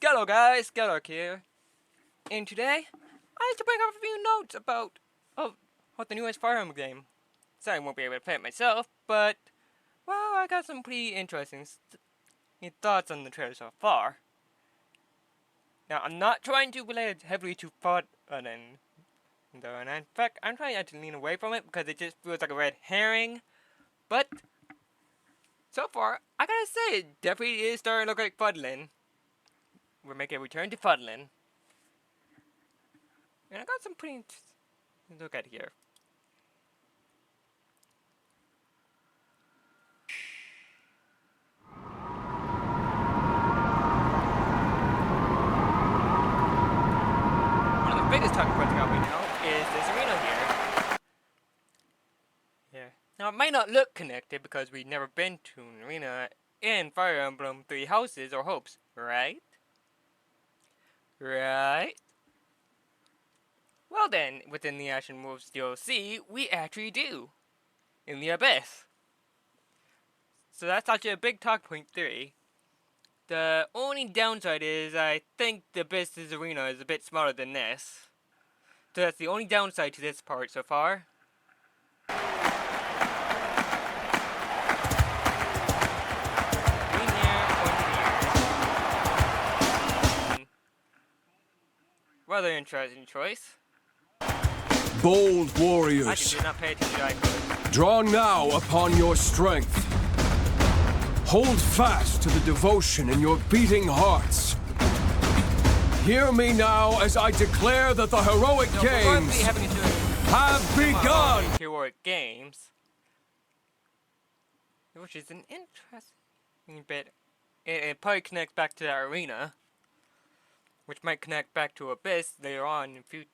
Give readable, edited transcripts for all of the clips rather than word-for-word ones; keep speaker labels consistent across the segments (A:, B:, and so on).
A: Hello guys, Skellark here. And today, I like to bring up a few notes about what the newest Fire Emblem game. Sorry I won't be able to play it myself, but well, I got some pretty interesting thoughts on the trailer so far. Now, I'm not trying to relate it heavily to Fodlan, though, and in fact, I'm trying to lean away from it because it just feels like a red herring. But so far, I gotta say, it definitely is starting to look like Fodlan. We're making a return to Fodlan. And I got some pretty look at here. One of the biggest talking points about me now is this arena here. Yeah. Now it might not look connected because we've never been to an arena in Fire Emblem 3 Houses or Hopes, right? Right? Well then, within the Action Moves DLC, we actually do. In the Abyss. So that's actually a big talk point 3. The only downside is I think the Abyss's arena is a bit smaller than this. So that's the only downside to this part so far. Rather interesting choice.
B: Bold warriors,
A: did not pay attention to icons.
B: draw now upon your strength. Hold fast to the devotion in your beating hearts. Hear me now as I declare that the heroic games have begun!
A: Heroic games. Which is an interesting bit. It probably connects back to that arena. Which might connect back to Abyss later on in future.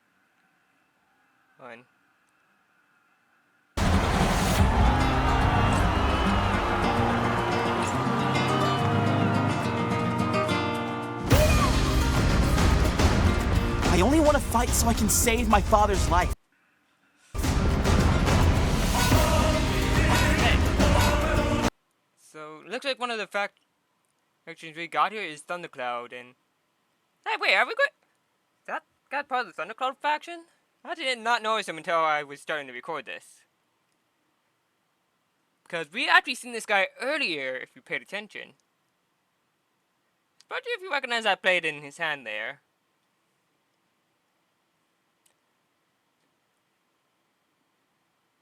C: I only want to fight so I can save my father's life.
A: So, looks like one of the factions we got here is Thundercloud, and... Hey, wait, are we good? Is that guy part of the Thundercloud faction? I did not notice him until I was starting to record this. Because we actually seen this guy earlier, if you paid attention. Especially if you recognize that blade in his hand there.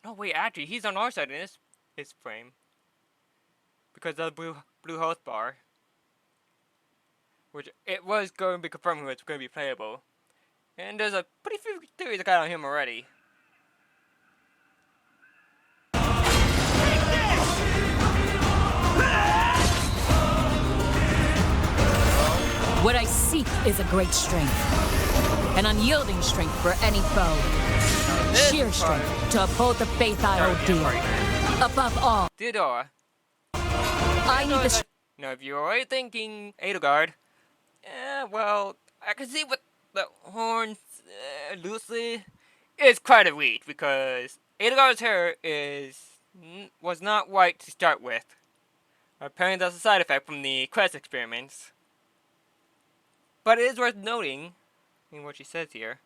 A: Oh wait, actually, he's on our side in this frame. Because of the blue health bar. Which it was going to be confirmed it's going to be playable. And there's a pretty few theories I got on him already.
D: What I seek is a great strength. An unyielding strength for any foe. Sheer strength to uphold the faith I hold dear. Above all,
A: Theodora.
D: I need the
A: Now, if you're already thinking Edelgard, well, I can see what the horns loosely is quite a reach because Edelgard's hair was not white to start with. Apparently, that's a side effect from the quest experiments. But it is worth noting in what she says here.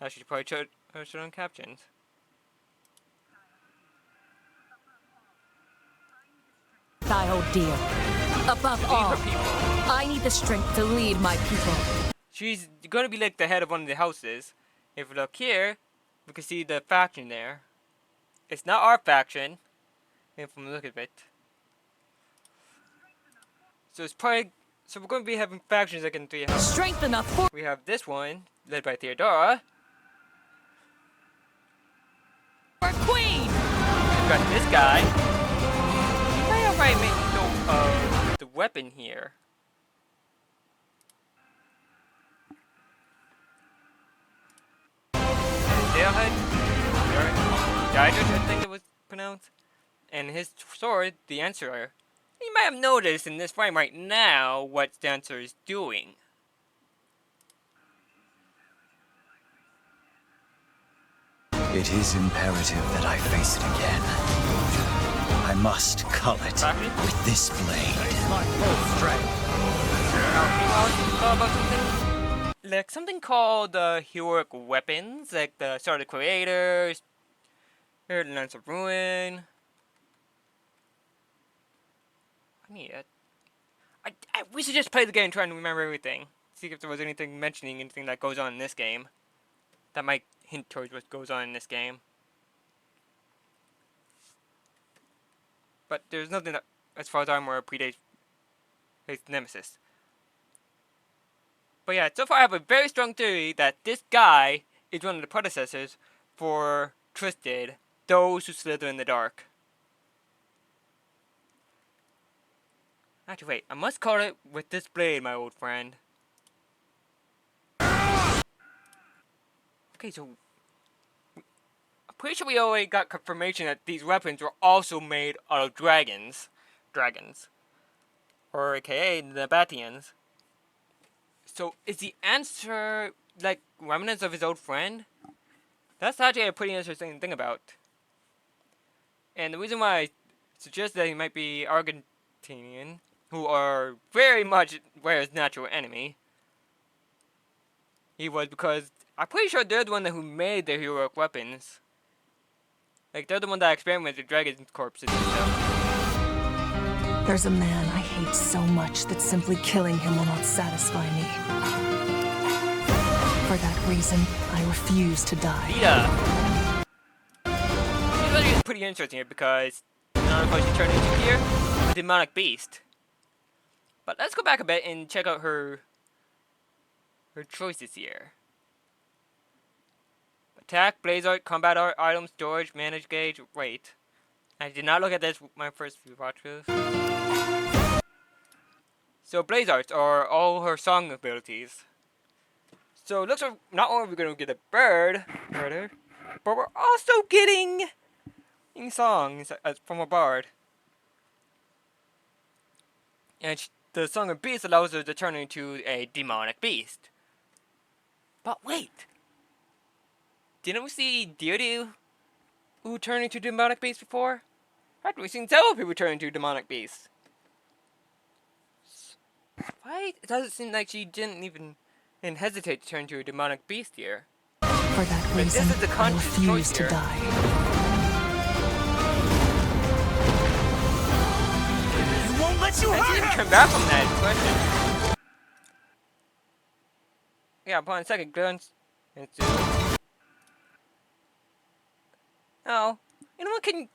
A: I should probably show on captions.
D: I hold dear. Above all, I need the strength to lead my people.
A: She's going to be like the head of one of the houses. If we look here, we can see the faction there. It's not our faction, if we look at it. So it's probably... So we're going to be having factions like in 3 houses.
D: Strength enough for...
A: We have this one, led by Theodora.
D: Our queen!
A: We've got this guy. I alright make note of the weapon here. I think it was pronounced. And his sword, the Answerer. You might have noticed in this frame right now what the Answerer is doing.
C: It is imperative that I face it again. I must cull it with this blade.
A: My full strength. about something like something called heroic weapons, like the Sword of the Creators, or the Lance of Ruin. I need it. We should just play the game trying to remember everything. See if there was anything mentioning anything that goes on in this game. That might hint towards what goes on in this game. But there's nothing that, as far as I'm aware, predates Nemesis. But yeah, so far I have a very strong theory that this guy is one of the predecessors for Twisted, those who slither in the dark. Actually, wait, I must call it with this blade, my old friend. Okay, so I'm pretty sure we already got confirmation that these weapons were also made out of dragons. Or aka the Nabateans. So is the answer like remnants of his old friend? That's actually a pretty interesting thing about. And the reason why I suggest that he might be Argentinian, who are very much Rare's natural enemy, he was because I'm pretty sure they're the one who made the heroic weapons. Like, they're the one that experimented with dragon corpses and stuff.
E: There's a man I hate so much that simply killing him will not satisfy me. For that reason, I refuse to die.
A: Lita! She's really pretty interesting here because not only she turned into here, a demonic beast. But let's go back a bit and check out her choices here. Attack, blaze art, combat art, items, storage, manage gauge, wait. I did not look at this my first few watchthroughs. So blaze arts are all her song abilities. So it looks like not only are we going to get a bird, but we're also getting songs from a bard. And the Song of Beast allows her to turn into a demonic beast. But wait! Didn't we see Deirdre who turned into demonic beasts before? Haven't we seen several people turn into demonic beasts? Why? It doesn't seem like she didn't even hesitate to turn into a demonic beast here.
E: For that reason,
A: this is a
E: I
A: conscious
E: refuse
A: choice
E: to
A: here.
E: die.
B: I won't let you
A: I
B: hurt
A: didn't
B: her!
A: turn back from that question. Yeah, upon second glance, it's oh, anyone can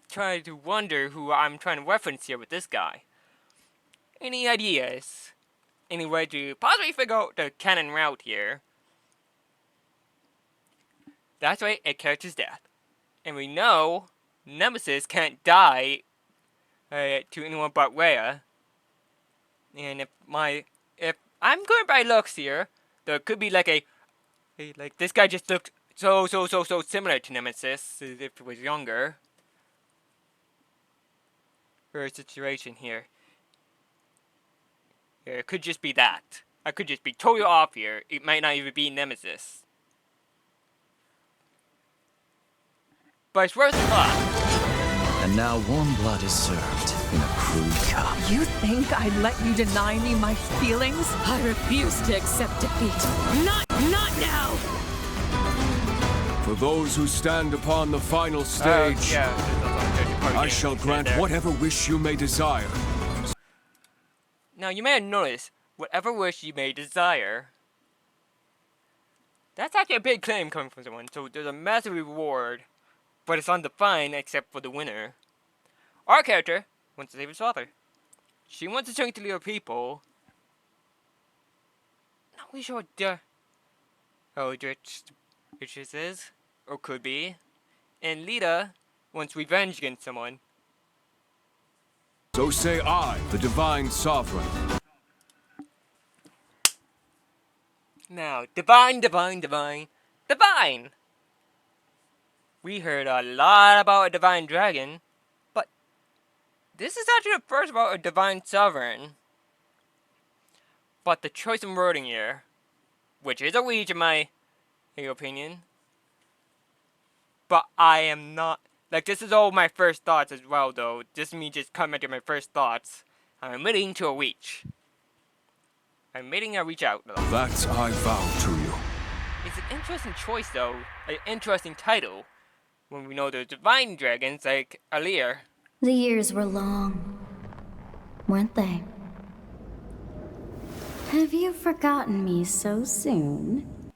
A: try to wonder who I'm trying to reference here with this guy. Any ideas? Any way to possibly figure out the canon route here? That's right, it catches death. And we know Nemesis can't die to anyone but Rhea. And if I'm going by looks here, there could be like like this guy just looked so similar to Nemesis as if he was younger. For a situation here. Yeah, it could just be that. I could just be totally off here. It might not even be Nemesis. But it's worth a lot.
C: And now warm blood is served in a crude cup.
E: You think I'd let you deny me my feelings?
D: I refuse to accept defeat. Not now!
B: For those who stand upon the final stage, I shall grant whatever wish you may desire.
A: Now, you may have noticed, whatever wish you may desire. That's actually a big claim coming from someone, so there's a massive reward, but it's undefined except for the winner. Our character wants to save his father. She wants to turn to lead her people. Not really sure what the Eldritch is, or could be. And Lita wants revenge against someone.
B: So say I, the Divine Sovereign.
A: Now, divine! We heard a lot about a divine dragon, but this is actually the first about a divine sovereign. But the choice of wording here, which is a reach in my opinion, but I am not. Like, this is all my first thoughts as well, though. Just me just commenting my first thoughts. I'm admitting to a reach. I'm waiting to reach out, though.
B: That I vow to you.
A: It's an interesting choice, though. An interesting title. When we know there's divine dragons like Alir.
F: The years were long, weren't they? Have you forgotten me so soon?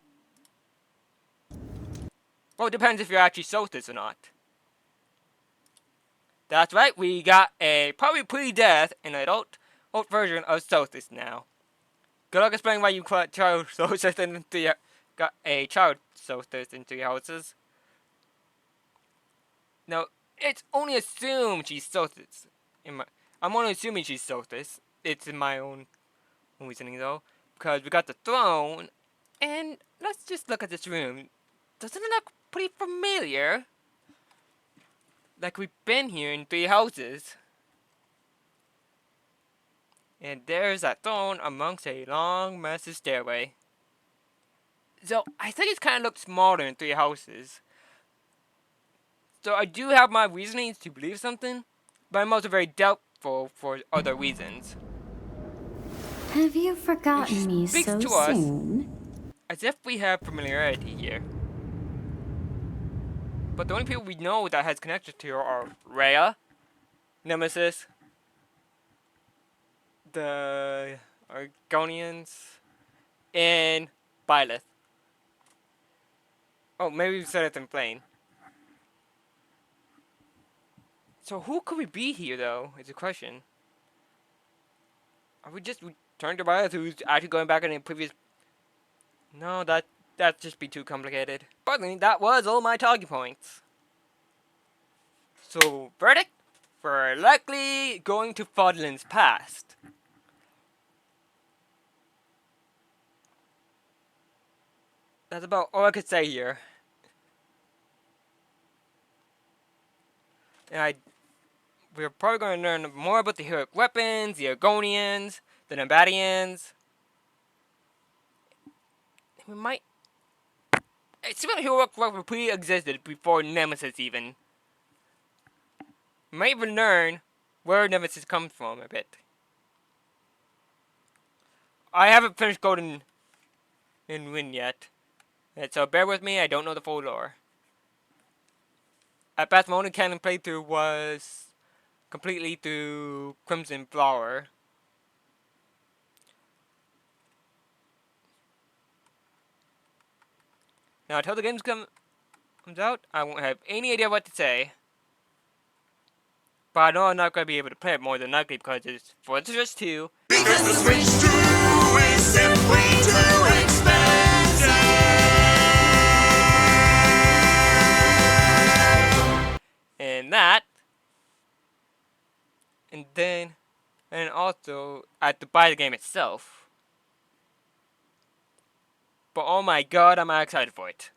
A: Well, it depends if you're actually Solstice or not. That's right, we got a probably pre-death and adult version of Solstice now. Good luck explaining why you got child Solstice into your, got a child Solstice into your houses. Now, it's only assumed she's Solstice. I'm only assuming she's Solstice. It's in my own reasoning though, because we got the throne, and let's just look at this room. Doesn't it look pretty familiar? Like we've been here in 3 houses. And there's that throne amongst a long, massive stairway. So, I think it kind of looks smaller in 3 houses. So, I do have my reasonings to believe something, but I'm also very doubtful for other reasons.
F: Have you forgotten me
A: speaks
F: so
A: to us.
F: soon?
A: As if we have familiarity here. But the only people we know that has connected to her are Rhea, Nemesis, the Argonians, and Byleth. Oh, maybe we said it in plain. So who could we be here, though, is the question. Are we just returned to Byleth, who's actually going back in the previous... No, that'd just be too complicated. But that was all my talking points. So, verdict? We're likely going to Fodlan's past. That's about all I could say here. And we're probably going to learn more about the heroic weapons, the Argonians, the Nambadians. We might... It seems like heroic weapons pre-existed before Nemesis even. We might even learn where Nemesis comes from a bit. I haven't finished Golden in Wind yet. And so bear with me, I don't know the full lore. At best, my only canon playthrough was completely through Crimson Flower. Now, until the game comes out, I won't have any idea what to say. But I know I'm not going to be able to play it more than likely because it's for the Switch 2.
G: Because the Switch 2 is simply too expensive.
A: And that. And also, I have to buy the game itself. But oh my god, I'm excited for it.